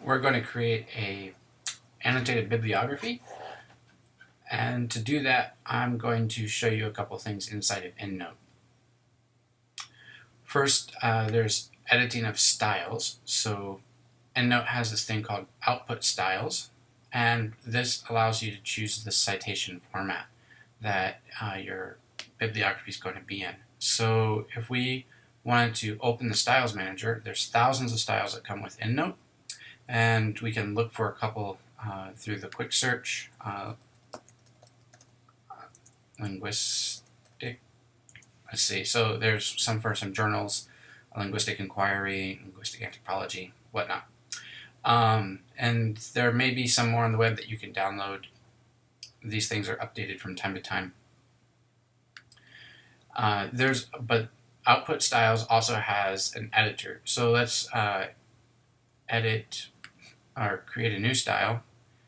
we're going to create a annotated bibliography, and to do that I'm going to show you a couple things inside of Endnote. First, there's editing of styles. So Endnote has this thing called output styles, and this allows you to choose the citation format that your bibliography is going to be in. So if we wanted to open the styles manager, there's thousands of styles that come with Endnote, and we can look for a couple through the quick search. Linguistic, let's see, so there's some for some journals, linguistic inquiry, linguistic anthropology, whatnot. And there may be some more on the web that you can download. These things are updated from time to time. But output styles also has an editor. So let's edit or create a new style.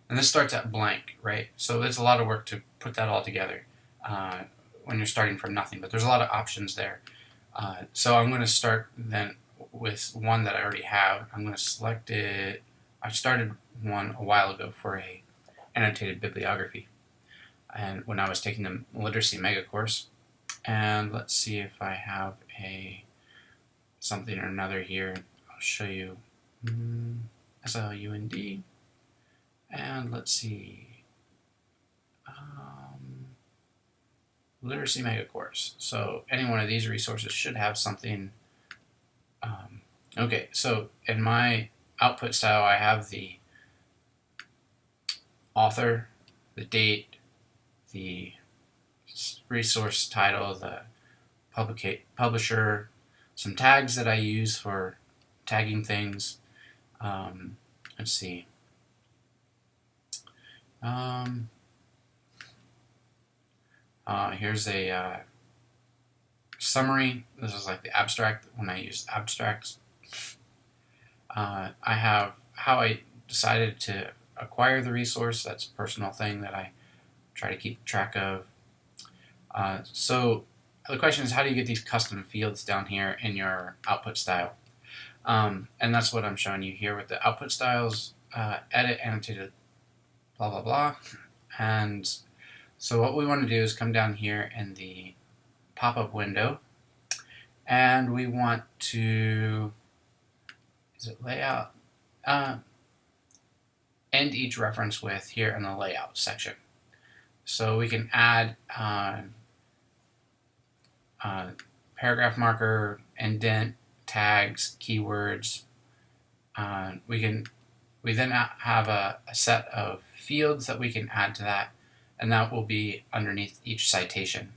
And this starts at blank, right? So it's a lot of work to put that all together when you're starting from nothing. But there's a lot of options there. So I'm going to start then with one that I already have. I'm going to select it. I started one a while ago for a annotated bibliography, and when I was taking the literacy mega course. And let's see if I have a something or another here. I'll show you SLUND, and let's see, literacy mega course. So any one of these resources should have something. Okay, so in my output style, I have the author, the date, the resource title, the publisher, some tags that I use for tagging things. Let's see. Here's a summary. This is like the abstract when I use abstracts. I have how I decided to acquire the resource. That's a personal thing that I try to keep track of. So the question is, how do you get these custom fields down here in your output style? And that's what I'm showing you here with the output styles, edit, annotated, blah, blah, blah. And so what we want to do is come down here in the pop-up window, and we want to, is it layout? End each reference with here in the layout section. So we can add paragraph marker, indent, tags, keywords. We then have a set of fields that we can add to that, and that will be underneath each citation,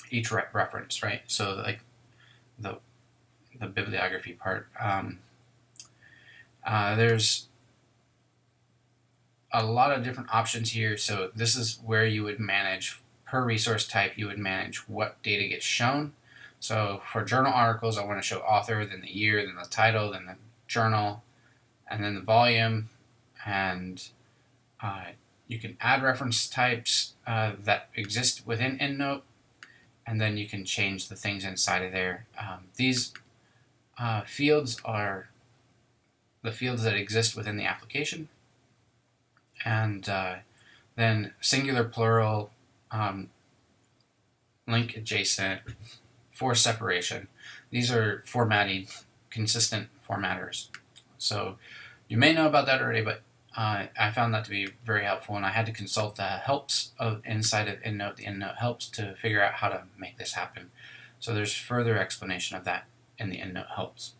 each reference, right? So like the bibliography part. There's a lot of different options here. So this is where you would manage, per resource type, you would manage what data gets shown. So for journal articles, I want to show author, then the year, then the title, then the journal, and then the volume. And you can add reference types that exist within Endnote, and then you can change the things inside of there. These fields are the fields that exist within the application. And then singular, plural, link adjacent, for separation. These are formatting, consistent formatters. So you may know about that already, but I found that to be very helpful, and I had to consult the helps inside of Endnote, the Endnote helps, to figure out how to make this happen. So there's further explanation of that in the Endnote helps.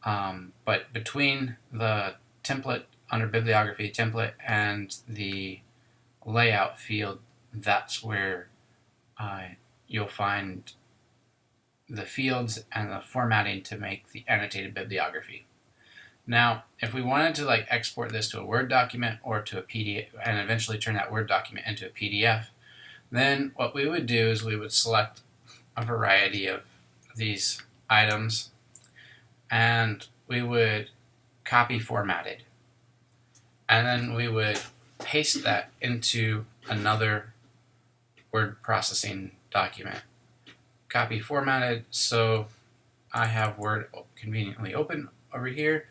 But between the template under bibliography template and the layout field, that's where you'll find the fields and the formatting to make the annotated bibliography. Now, if we wanted to like export this to a Word document or to a PDF, and eventually turn that Word document into a PDF, then what we would do is we would select a variety of these items, and we would copy formatted, and then we would paste that into another word processing document. Copy formatted, so I have Word conveniently open over here.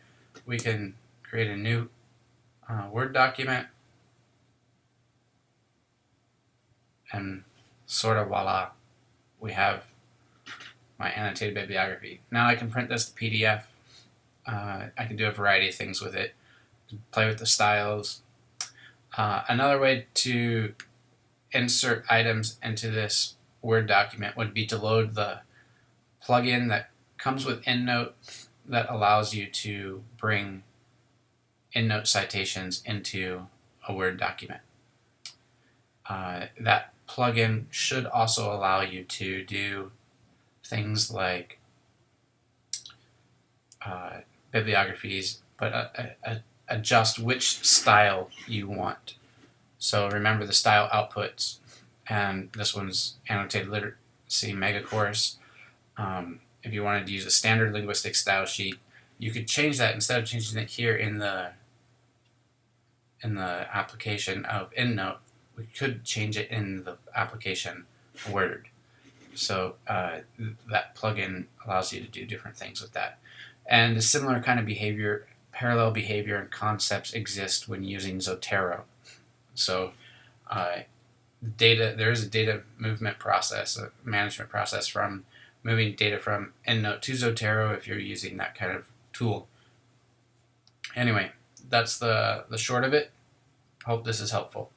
We can create a new Word document, and sort of voila, we have my annotated bibliography. Now I can print this to PDF. I can do a variety of things with it. Play with the styles. Another way to insert items into this Word document would be to load the plugin that comes with Endnote that allows you to bring Endnote citations into a Word document. That plugin should also allow you to do things like bibliographies, but adjust which style you want. So remember the style outputs, and this one's Annotated Literacy Mega Course. If you wanted to use a standard linguistic style sheet, you could change that. Instead of changing it here in the application of Endnote, we could change it in the application Word. So that plugin allows you to do different things with that. And a similar kind of behavior, parallel behavior and concepts exist when using Zotero. So there is a data movement process, a management process from moving data from Endnote to Zotero if you're using that kind of tool. Anyway, that's the short of it. Hope this is helpful.